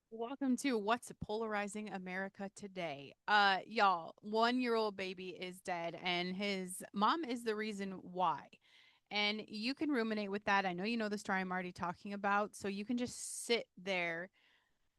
Welcome to What's Polarizing America Today. Y'all, 1 year old baby is dead, and his mom is the reason why. And you can ruminate with that. I know you know the story I'm already talking about, so you can just sit there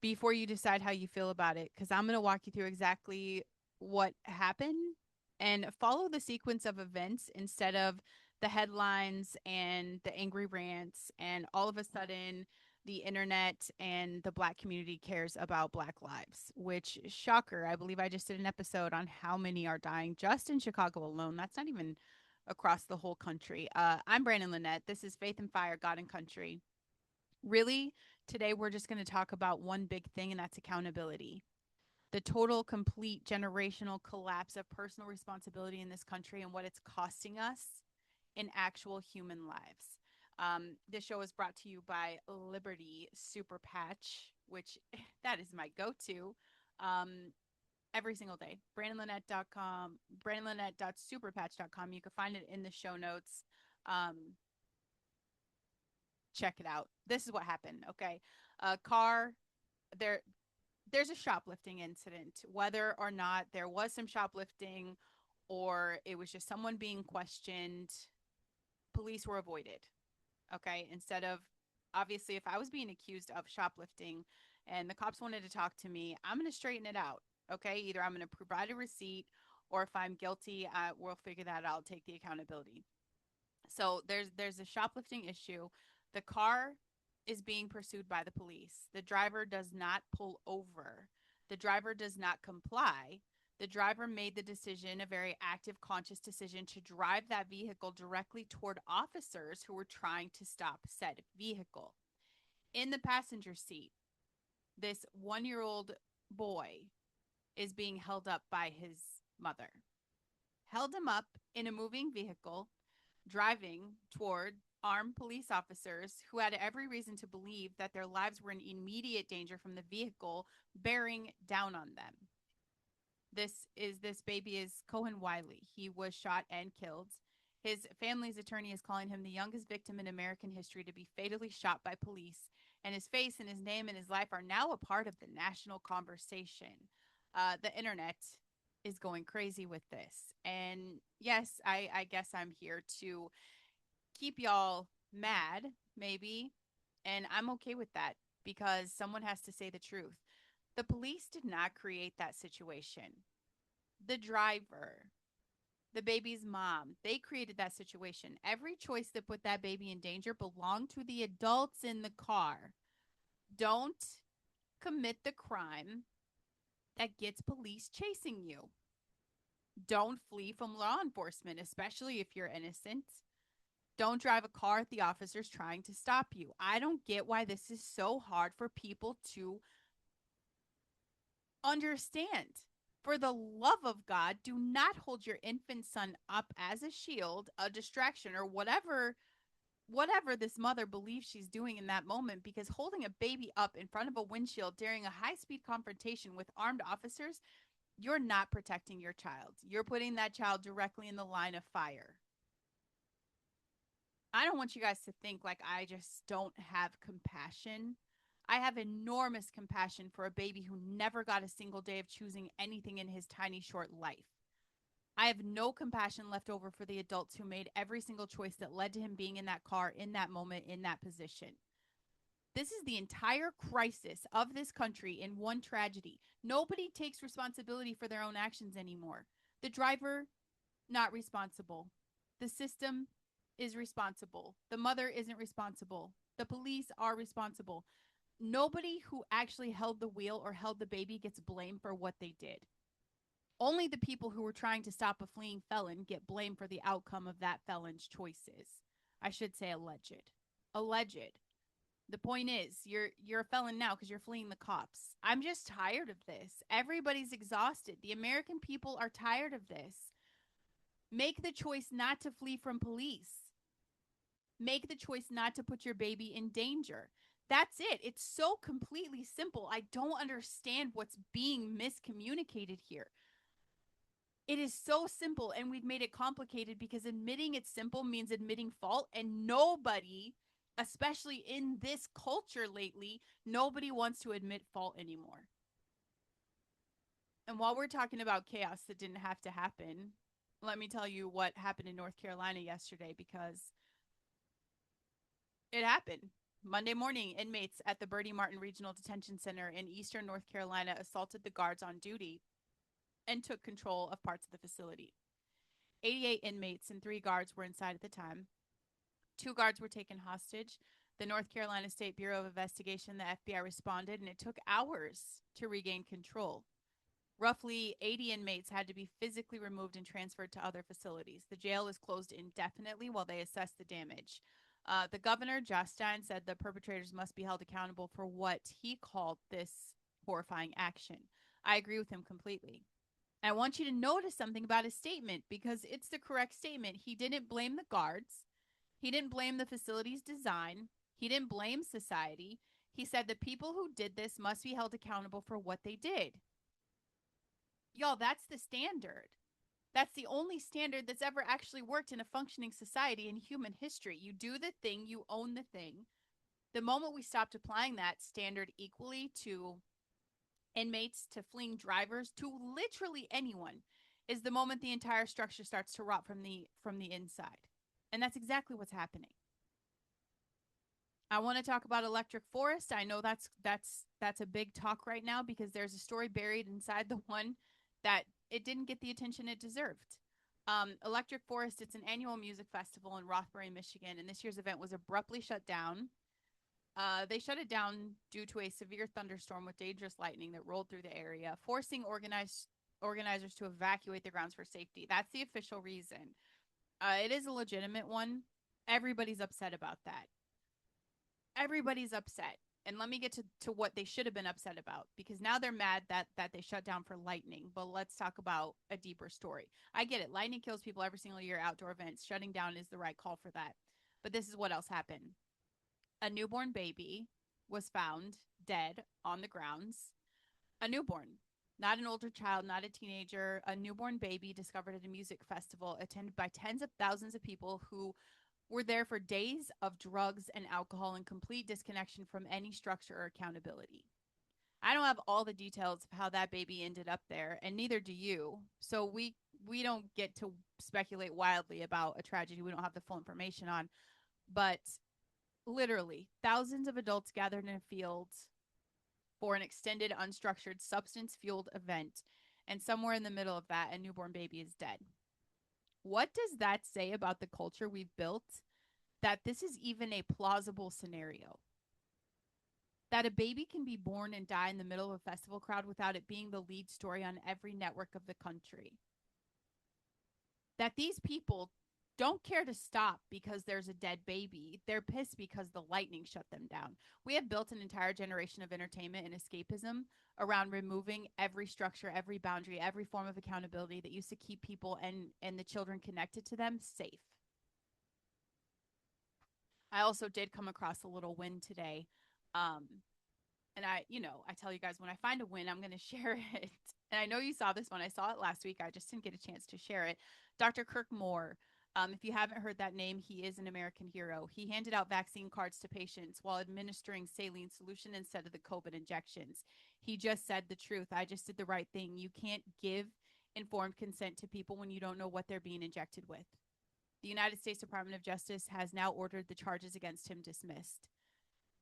before you decide how you feel about it, because I'm going to walk you through exactly what happened and follow the sequence of events instead of the headlines and the angry rants. And all of a sudden, the internet and the black community cares about black lives, which shocker. I believe I just did an episode on how many are dying just in Chicago alone. That's not even across the whole country. I'm Brandon Lynette. This is Faith and Fire, God and Country. Really, today we're just going to talk about one big thing, and that's accountability. The total, complete generational collapse of personal responsibility in this country and what it's costing us in actual human lives. This show is brought to you by Liberty Super Patch, which that is my go to every single day. BrandonLynette.com, BrandonLynette.superpatch.com. You can find it in the show notes. Um, Check it out. This is what happened. Okay. A car there there's a shoplifting incident. Whether or not there was some shoplifting or it was just someone being questioned, police were avoided. Okay. Instead of, obviously, if I was being accused of shoplifting and the cops wanted to talk to me, I'm going to straighten it out. Okay. Either I'm going to provide a receipt, or if I'm guilty, we'll figure that out. I'll take the accountability. So there's a shoplifting issue. The car is being pursued by the police. The driver does not pull over. The driver does not comply. The driver made the decision, a very active, conscious decision, to drive that vehicle directly toward officers who were trying to stop said vehicle. In the passenger seat, this 1 year old boy is being held up by his mother. Held him up in a moving vehicle driving toward armed police officers who had every reason to believe that their lives were in immediate danger from the vehicle bearing down on them. This baby is Kohen Wiley. He was shot and killed. His family's attorney is calling him the youngest victim in American history to be fatally shot by police, and his face and his name and his life are now a part of the national conversation. The internet is going crazy with this. And yes, I guess I'm here to keep y'all mad, maybe. And I'm okay with that because someone has to say the truth. The police did not create that situation. The driver, the baby's mom, they created that situation. Every choice that put that baby in danger belonged to the adults in the car. Don't commit the crime that gets police chasing you. Don't flee from law enforcement, especially if you're innocent. Don't drive a car at the officers trying to stop you. I don't get why this is so hard for people to understand. For the love of God, do not hold your infant son up as a shield, a distraction, or whatever this mother believes she's doing in that moment, because holding a baby up in front of a windshield during a high-speed confrontation with armed officers, you're not protecting your child. You're putting that child directly in the line of fire. I don't want you guys to think like I just don't have compassion. I have enormous compassion for a baby who never got a single day of choosing anything in his tiny short life. I have no compassion left over for the adults who made every single choice that led to him being in that car, in that moment, in that position. This is the entire crisis of this country in one tragedy. Nobody takes responsibility for their own actions anymore. The driver, not responsible. The system is responsible. The mother isn't responsible. The police are responsible. Nobody who actually held the wheel or held the baby gets blamed for what they did. Only the people who were trying to stop a fleeing felon get blamed for the outcome of that felon's choices. I should say alleged. Alleged. The point is, you're a felon now because you're fleeing the cops. I'm just tired of this. Everybody's exhausted. The American people are tired of this. Make the choice not to flee from police. Make the choice not to put your baby in danger. That's it. It's so completely simple. I don't understand what's being miscommunicated here. It is so simple, and we've made it complicated because admitting it's simple means admitting fault, and nobody especially in this culture lately. Nobody wants to admit fault anymore. And while we're talking about chaos that didn't have to happen, let me tell you what happened in North Carolina yesterday, because it happened. Monday morning, inmates at the Bertie Martin Regional Detention Center in eastern North Carolina assaulted the guards on duty and took control of parts of the facility. 88 inmates and 3 guards were inside at the time. 2 guards were taken hostage. The North Carolina State Bureau of Investigation, the FBI, responded, and it took hours to regain control. Roughly 80 inmates had to be physically removed and transferred to other facilities. The jail is closed indefinitely while they assess the damage. The governor, Josh Stein, said the perpetrators must be held accountable for what he called this horrifying action. I agree with him completely. I want you to notice something about his statement, because it's the correct statement. He didn't blame the guards. He didn't blame the facility's design. He didn't blame society. He said the people who did this must be held accountable for what they did. Y'all, that's the standard. That's the only standard that's ever actually worked in a functioning society in human history. You do the thing, you own the thing. The moment we stopped applying that standard equally to inmates, to fleeing drivers, to literally anyone, is the moment the entire structure starts to rot from the inside. And that's exactly what's happening. I want to talk about Electric Forest. I know that's a big talk right now, because there's a story buried inside the one that it didn't get the attention it deserved. Electric Forest, it's an annual music festival in Rothbury, Michigan, and this year's event was abruptly shut down. They shut it down due to a severe thunderstorm with dangerous lightning that rolled through the area, forcing organizers to evacuate the grounds for safety. That's the official reason. It is a legitimate one. Everybody's upset about that. Everybody's upset. And let me get to what they should have been upset about, because now they're mad that they shut down for lightning. But let's talk about a deeper story. I get it. Lightning kills people every single year, outdoor events. Shutting down is the right call for that. But this is what else happened. A newborn baby was found dead on the grounds. A newborn, not an older child, not a teenager, a newborn baby discovered at a music festival attended by tens of thousands of people who were there for days of drugs and alcohol and complete disconnection from any structure or accountability. I don't have all the details of how that baby ended up there, and neither do you. So we don't get to speculate wildly about a tragedy we don't have the full information on. But literally, thousands of adults gathered in a field for an extended, unstructured, substance fueled event. And somewhere in the middle of that, a newborn baby is dead. What does that say about the culture we've built, that this is even a plausible scenario? That a baby can be born and die in the middle of a festival crowd without it being the lead story on every network of the country. That these people don't care to stop because there's a dead baby. They're pissed because the lightning shut them down. We have built an entire generation of entertainment and escapism around removing every structure, every boundary, every form of accountability that used to keep people and the children connected to them safe. I also did come across a little win today. And I tell you guys, when I find a win, I'm going to share it. And I know you saw this one. I saw it last week. I just didn't get a chance to share it. Dr. Kirk Moore. If you haven't heard that name, he is an American hero. He handed out vaccine cards to patients while administering saline solution instead of the COVID injections. He just said the truth. I just did the right thing. You can't give informed consent to people when you don't know what they're being injected with. The United States Department of Justice has now ordered the charges against him dismissed.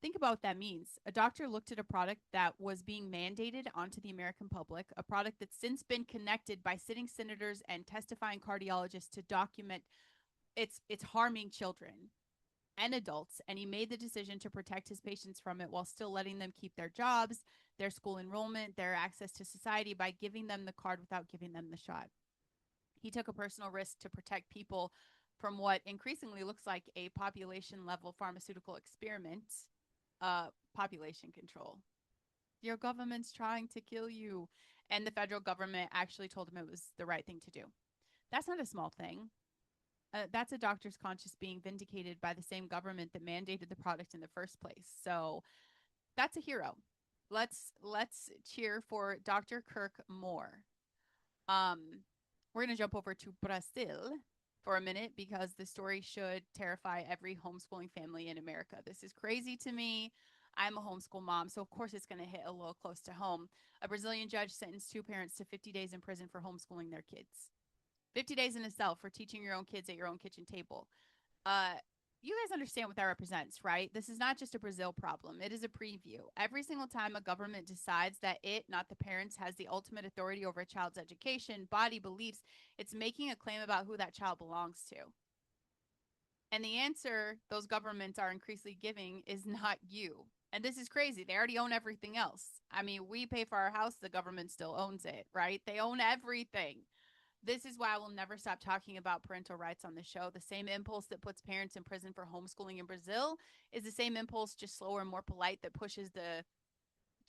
Think about what that means. A doctor looked at a product that was being mandated onto the American public, a product that's since been connected by sitting senators and testifying cardiologists to document it's harming children and adults, and he made the decision to protect his patients from it while still letting them keep their jobs, their school enrollment, their access to society by giving them the card without giving them the shot. He took a personal risk to protect people from what increasingly looks like a population level pharmaceutical experiment. Population control. Your government's trying to kill you. And the federal government actually told him it was the right thing to do. That's not a small thing. That's a doctor's conscience being vindicated by the same government that mandated the product in the first place. So that's a hero. Let's cheer for Dr. Kirk Moore. We're going to jump over to Brazil for a minute because the story should terrify every homeschooling family in America. This is crazy to me. I'm a homeschool mom, so of course it's going to hit a little close to home. A Brazilian judge sentenced two parents to 50 days in prison for homeschooling their kids. 50 days in a cell for teaching your own kids at your own kitchen table. Uh, you guys understand what that represents, right? This is not just a Brazil problem. It is a preview. Every single time a government decides that it, not the parents, has the ultimate authority over a child's education, body, beliefs, it's making a claim about who that child belongs to. And the answer those governments are increasingly giving is not you. And this is crazy. They already own everything else. I mean, we pay for our house, the government still owns it, right? They own everything. This is why I will never stop talking about parental rights on the show. The same impulse that puts parents in prison for homeschooling in Brazil is the same impulse, just slower and more polite, that pushes the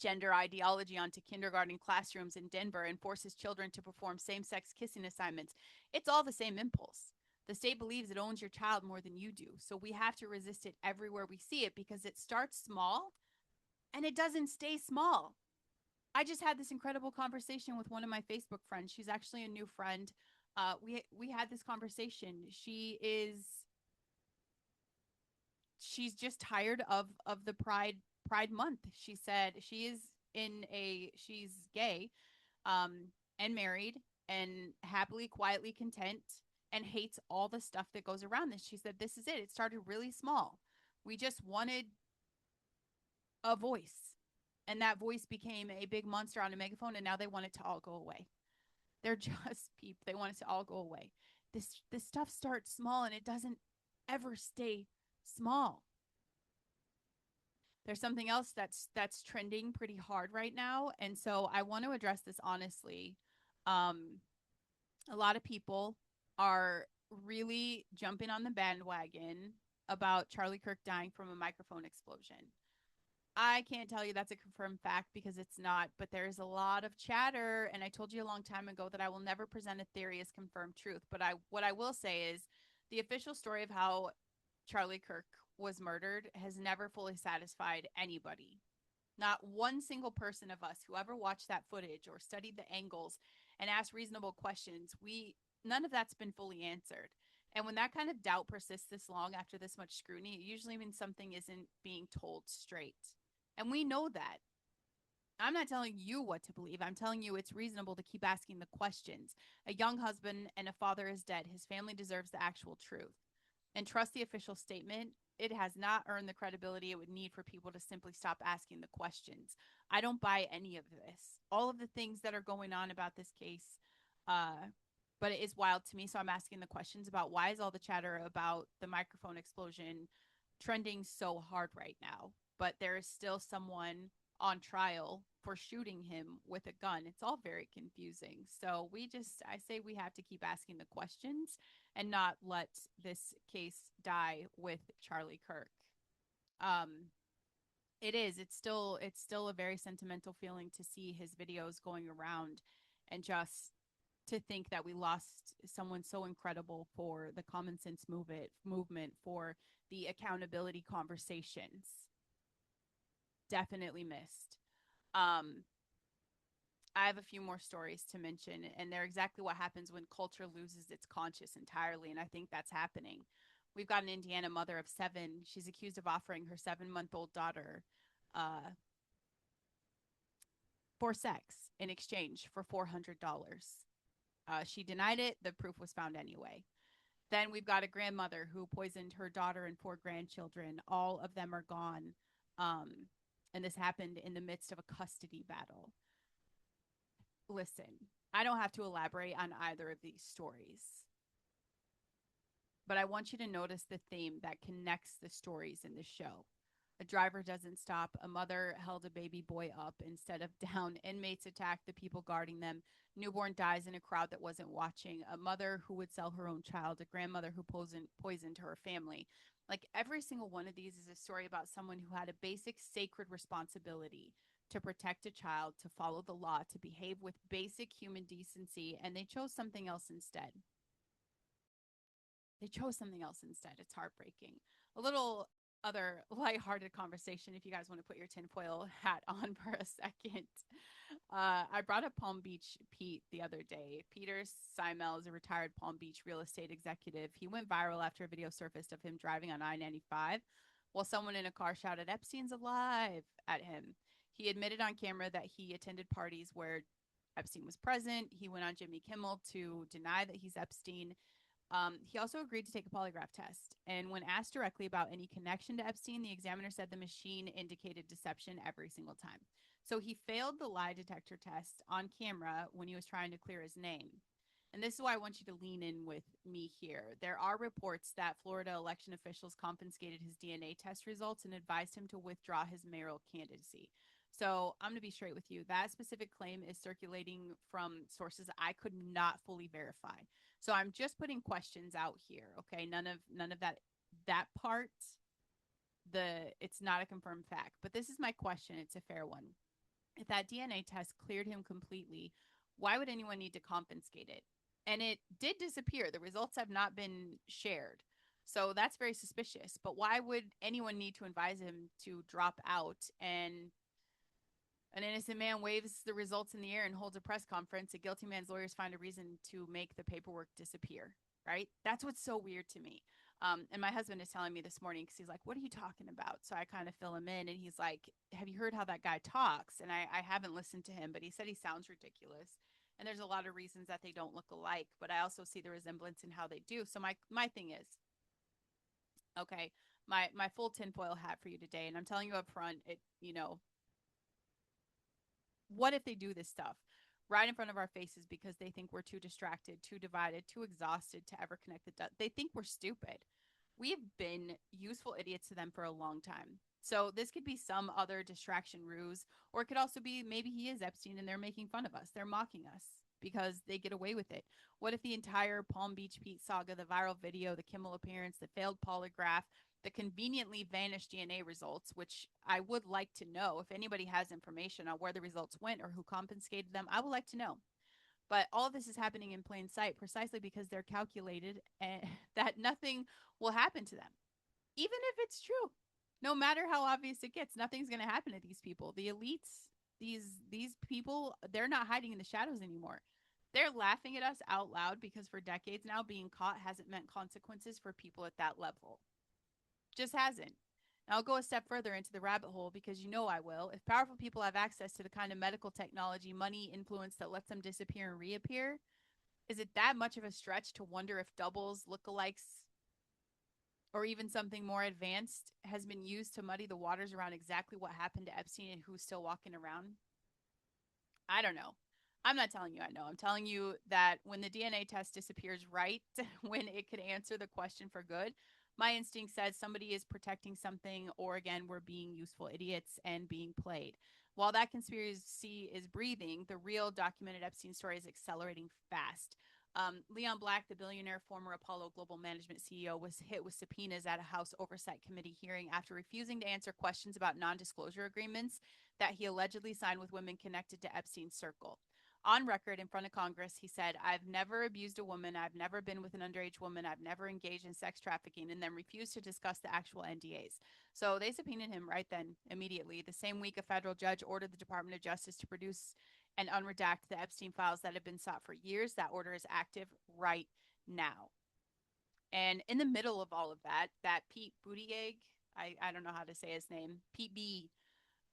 gender ideology onto kindergarten classrooms in Denver and forces children to perform same sex kissing assignments. It's all the same impulse. The state believes it owns your child more than you do. So we have to resist it everywhere we see it because it starts small and it doesn't stay small. I just had this incredible conversation with one of my Facebook friends. She's actually a new friend. We had this conversation. She's just tired of the Pride month. She said she's gay, and married and happily, quietly content, and hates all the stuff that goes around this. She said this is it. It started really small. We just wanted a voice, and that voice became a big monster on a megaphone, and now they want it to all go away. They're just people. They want it to all go away. This stuff starts small and it doesn't ever stay small. There's something else that's trending pretty hard right now, and so I want to address this honestly. Um, a lot of people are really jumping on the bandwagon about Charlie Kirk dying from a microphone explosion. I can't tell you that's a confirmed fact because it's not, but there's a lot of chatter. And I told you a long time ago that I will never present a theory as confirmed truth. But what I will say is the official story of how Charlie Kirk was murdered has never fully satisfied anybody. Not one single person of us who ever watched that footage or studied the angles and asked reasonable questions, none of that's been fully answered. And when that kind of doubt persists this long after this much scrutiny, it usually means something isn't being told straight. And we know that. I'm not telling you what to believe. I'm telling you it's reasonable to keep asking the questions. A young husband and a father is dead. His family deserves the actual truth. And trust the official statement. It has not earned the credibility it would need for people to simply stop asking the questions. I don't buy any of this. All of the things that are going on about this case, but it is wild to me. So I'm asking the questions about why is all the chatter about the microphone explosion trending so hard right now? But there is still someone on trial for shooting him with a gun. It's all very confusing. So I say we have to keep asking the questions and not let this case die with Charlie Kirk. Um, it's still a very sentimental feeling to see his videos going around and just to think that we lost someone so incredible for the common sense movement for the accountability conversations. Definitely missed. Um, I have a few more stories to mention, and they're exactly what happens when culture loses its conscience entirely, and I think that's happening. We've got an Indiana mother of 7. She's accused of offering her 7-month-old daughter for sex in exchange for $400. She denied it. The proof was found anyway. Then we've got a grandmother who poisoned her daughter and 4 grandchildren. All of them are gone. And this happened in the midst of a custody battle. Listen, I don't have to elaborate on either of these stories, but I want you to notice the theme that connects the stories in the show. A driver doesn't stop. A mother held a baby boy up instead of down. Inmates attack the people guarding them. Newborn dies in a crowd that wasn't watching. A mother who would sell her own child. A grandmother who poisoned her family. Like every single one of these is a story about someone who had a basic sacred responsibility to protect a child, to follow the law, to behave with basic human decency, and they chose something else instead. They chose something else instead. It's heartbreaking. A little other lighthearted conversation, if you guys want to put your tinfoil hat on for a second. I brought up Palm Beach Pete the other day. Peter Simel is a retired Palm Beach real estate executive. He went viral after a video surfaced of him driving on I-95 while someone in a car shouted, "Epstein's alive," at him. He admitted on camera that he attended parties where Epstein was present. He went on Jimmy Kimmel to deny that he's Epstein. He also agreed to take a polygraph test. And when asked directly about any connection to Epstein, the examiner said the machine indicated deception every single time. So he failed the lie detector test on camera when he was trying to clear his name. And this is why I want you to lean in with me here. There are reports that Florida election officials confiscated his DNA test results and advised him to withdraw his mayoral candidacy. So I'm going to be straight with you. That specific claim is circulating from sources I could not fully verify. So I'm just putting questions out here. Okay, none of that part. It's not a confirmed fact, but this is my question. It's a fair one. If that DNA test cleared him completely, why would anyone need to confiscate it? And it did disappear. The results have not been shared. So that's very suspicious. But why would anyone need to advise him to drop out? And an innocent man waves the results in the air and holds a press conference. A guilty man's lawyers find a reason to make the paperwork disappear, right? That's what's so weird to me. And my husband is telling me this morning because he's like, "What are you talking about?" So I kind of fill him in, and he's like, "Have you heard how that guy talks?" And I haven't listened to him, but he said he sounds ridiculous. And there's a lot of reasons that they don't look alike, but I also see the resemblance in how they do. So my thing is, okay, my full tinfoil hat for you today, and I'm telling you up front, what if they do this stuff right in front of our faces because they think we're too distracted, too divided, too exhausted to ever connect the dots? They think we're stupid. We've been useful idiots to them for a long time. So this could be some other distraction ruse, or it could also be maybe he is Epstein and they're making fun of us. They're mocking us because they get away with it. What if the entire Palm Beach Pete saga, the viral video, the Kimmel appearance, the failed polygraph, the conveniently vanished DNA results, which I would like to know if anybody has information on where the results went or who confiscated them, I would like to know. But all of this is happening in plain sight precisely because they're calculated and that nothing will happen to them. Even if it's true, no matter how obvious it gets, nothing's going to happen to these people. The elites, these people, they're not hiding in the shadows anymore. They're laughing at us out loud because for decades now, being caught hasn't meant consequences for people at that level. Just hasn't. And I'll go a step further into the rabbit hole because you know I will. If powerful people have access to the kind of medical technology, money, influence that lets them disappear and reappear, is it that much of a stretch to wonder if doubles, lookalikes, or even something more advanced has been used to muddy the waters around exactly what happened to Epstein and who's still walking around? I don't know. I'm not telling you I know. I'm telling you that when the DNA test disappears right when it could answer the question for good, my instinct says somebody is protecting something, or again, we're being useful idiots and being played. While that conspiracy is breathing, the real documented Epstein story is accelerating fast. Leon Black, the billionaire former Apollo Global Management CEO, was hit with subpoenas at a House Oversight Committee hearing after refusing to answer questions about non disclosure agreements that he allegedly signed with women connected to Epstein's circle. On record in front of Congress, he said, "I've never abused a woman. I've never been with an underage woman. I've never engaged in sex trafficking," and then refused to discuss the actual NDAs. So they subpoenaed him right then, immediately. The same week, a federal judge ordered the Department of Justice to produce and unredact the Epstein files that have been sought for years. That order is active right now. And in the middle of all of that, that Pete Buttigieg, I don't know how to say his name, Pete B,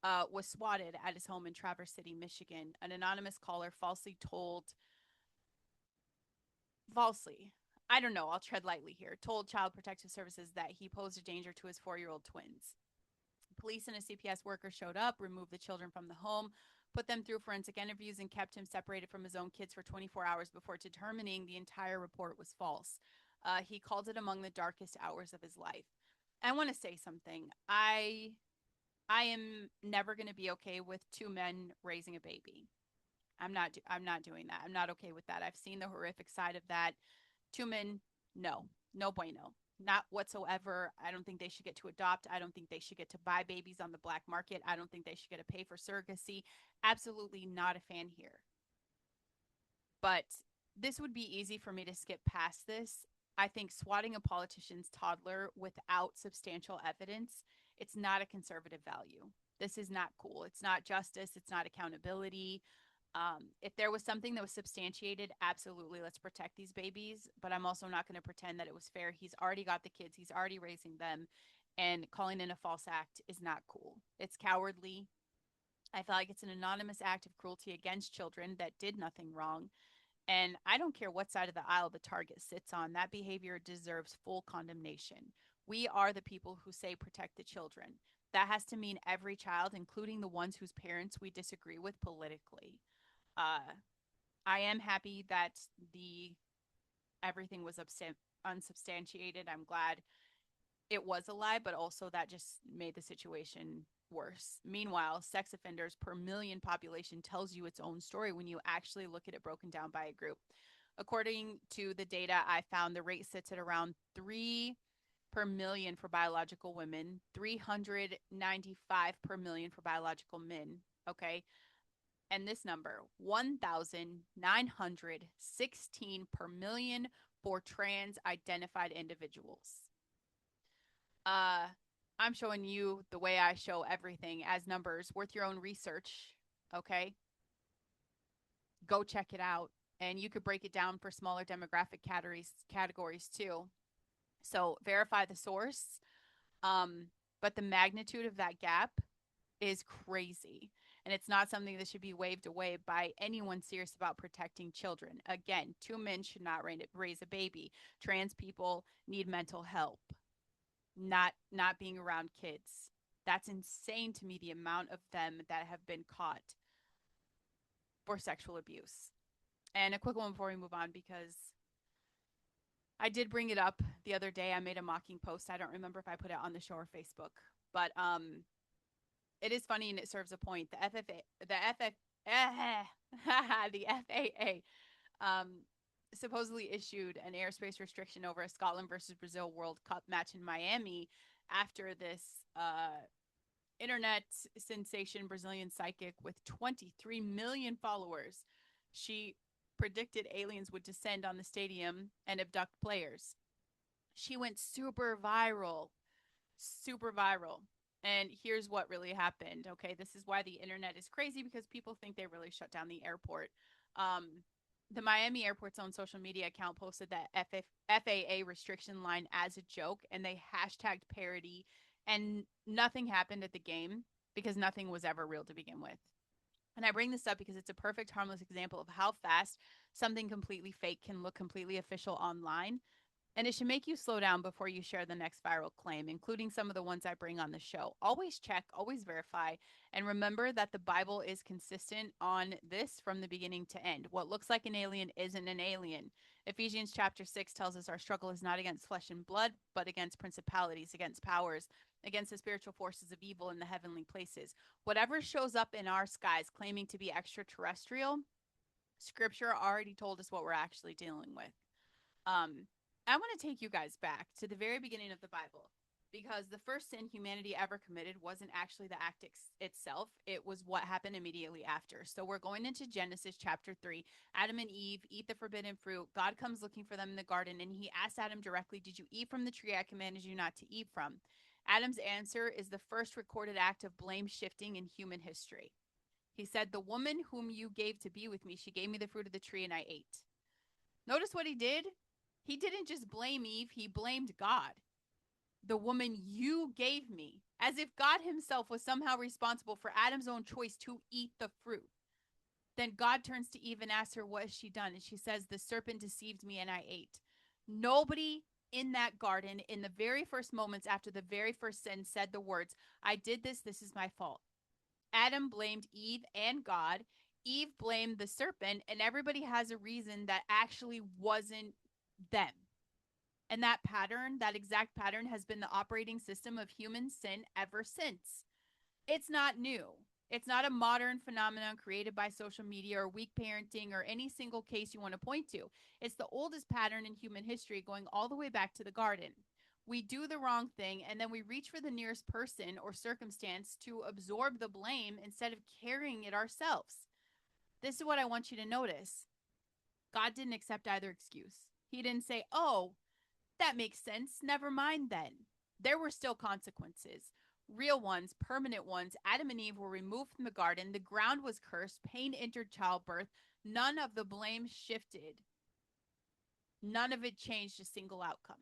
was swatted at his home in Traverse City, Michigan. An anonymous caller falsely, I don't know, I'll tread lightly here, told Child Protective Services that he posed a danger to his 4-year-old twins. Police and a CPS worker showed up, removed the children from the home, put them through forensic interviews, and kept him separated from his own kids for 24 hours before determining the entire report was false. He called it among the darkest hours of his life. I want to say something. I am never going to be okay with two men raising a baby. I'm not doing that. I'm not okay with that. I've seen the horrific side of that. Two men, no. No bueno. Not whatsoever. I don't think they should get to adopt. I don't think they should get to buy babies on the black market. I don't think they should get to pay for surrogacy. Absolutely not a fan here. But this would be easy for me to skip past this I think swatting a politician's toddler without substantial evidence, it's not a conservative value. This is not cool. It's not justice. It's not accountability. If there was something that was substantiated, absolutely, let's protect these babies. But I'm also not going to pretend that it was fair. He's already got the kids, he's already raising them, and calling in a false act is not cool. It's cowardly. I feel like it's an anonymous act of cruelty against children that did nothing wrong. And I don't care what side of the aisle the target sits on, that behavior deserves full condemnation. We are the people who say protect the children. That has to mean every child, including the ones whose parents we disagree with politically. Uh, I am happy that the everything was unsubstantiated. I'm glad it was a lie, but also that just made the situation worse. Meanwhile, sex offenders per million population tells you its own story when you actually look at it broken down by a group. According to the data I found, the rate sits at around 3 per million for biological women, 395 per million for biological men. Okay. And this number, 1,916 per million for trans identified individuals. uh I'm showing you the way I show everything as numbers, worth your own research. Okay, go check it out, and you could break it down for smaller demographic categories too. So verify the source. But the magnitude of that gap is crazy, and it's not something that should be waved away by anyone serious about protecting children. Again, two men should not raise a baby. Trans people need mental help, not being around kids. That's insane to me, the amount of them that have been caught for sexual abuse. And a quick one before we move on, because I did bring it up the other day. I made a mocking post. I don't remember if I put it on the show or Facebook, but it is funny and it serves a point. The FAA supposedly issued an airspace restriction over a Scotland versus Brazil World Cup match in Miami after this internet sensation Brazilian psychic with 23 million followers. She predicted aliens would descend on the stadium and abduct players. She went super viral, super viral. And here's what really happened. Okay, this is why the internet is crazy, because people think they really shut down the airport. Um, the Miami airport's own social media account posted that FAA restriction line as a joke, and they hashtagged parody, and nothing happened at the game because nothing was ever real to begin with. And I bring this up because it's a perfect harmless example of how fast something completely fake can look completely official online. And it should make you slow down before you share the next viral claim, including some of the ones I bring on the show. Always check, always verify, and remember that the Bible is consistent on this from the beginning to end. What looks like an alien isn't an alien. Ephesians chapter 6 tells us our struggle is not against flesh and blood, but against principalities, against powers, against the spiritual forces of evil in the heavenly places. Whatever shows up in our skies claiming to be extraterrestrial, scripture already told us what we're actually dealing with. Um, I want to take you guys back to the very beginning of the Bible, because the first sin humanity ever committed wasn't actually the act itself. It was what happened immediately after. So we're going into Genesis chapter 3. Adam and Eve eat the forbidden fruit. God comes looking for them in the garden, and he asks Adam directly, "Did you eat from the tree I commanded you not to eat from?" Adam's answer is the first recorded act of blame shifting in human history. He said, "The woman whom you gave to be with me, she gave me the fruit of the tree and I ate." Notice what he did? He didn't just blame Eve, he blamed God. The woman you gave me, as if God himself was somehow responsible for Adam's own choice to eat the fruit. Then God turns to Eve and asks her, "What has she done?" And she says, "The serpent deceived me and I ate." Nobody in that garden, in the very first moments after the very first sin, said the words, "I did this, this is my fault." Adam blamed Eve and God. Eve blamed the serpent, and everybody has a reason that actually wasn't them. And that pattern, that exact pattern, has been the operating system of human sin ever since. It's not new. It's not a modern phenomenon created by social media or weak parenting or any single case you want to point to. It's the oldest pattern in human history, going all the way back to the garden. We do the wrong thing, and then we reach for the nearest person or circumstance to absorb the blame instead of carrying it ourselves. This is what I want you to notice. God didn't accept either excuse. He didn't say, "Oh, That makes sense. Never mind then. There were still consequences. Real ones, permanent ones. Adam and Eve were removed from the garden. The ground was cursed. Pain entered childbirth. None of the blame shifted. None of it changed a single outcome.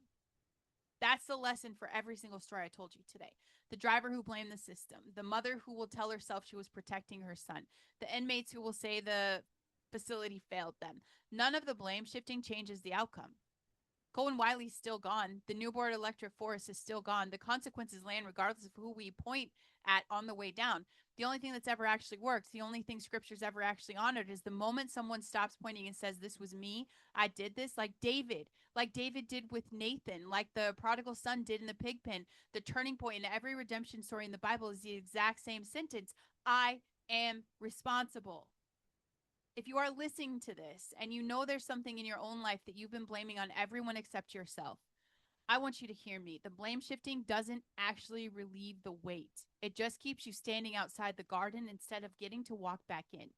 That's the lesson for every single story I told you today. The driver who blamed the system, the mother who will tell herself she was protecting her son, the inmates who will say the facility failed them. None of the blame shifting changes the outcome. Kohen Wiley's still gone. The newborn electric forest is still gone. The consequences land regardless of who we point at on the way down. The only thing that's ever actually worked, the only thing scripture's ever actually honored is the moment someone stops pointing and says, "This was me. I did this," like David did with Nathan, like the prodigal son did in the pig pen. The turning point in every redemption story in the Bible is the exact same sentence: I am responsible. If you are listening to this and you know there's something in your own life that you've been blaming on everyone except yourself, I want you to hear me. The blame shifting doesn't actually relieve the weight. It just keeps you standing outside the garden instead of getting to walk back in.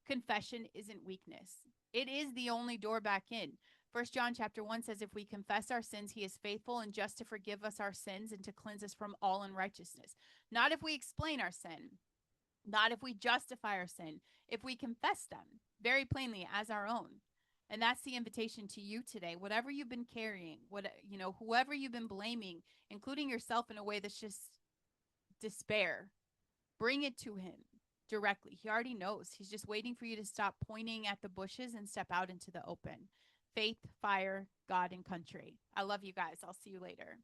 Confession isn't weakness. It is the only door back in. First John chapter 1 says, if we confess our sins, he is faithful and just to forgive us our sins and to cleanse us from all unrighteousness. Not if we explain our sin, not if we justify our sin, if we confess them very plainly as our own. And that's the invitation to you today. Whatever you've been carrying, whoever you've been blaming, including yourself in a way that's just despair, bring it to him directly. He already knows. He's just waiting for you to stop pointing at the bushes and step out into the open. Faith, fire, God, and country. I love you guys. I'll see you later.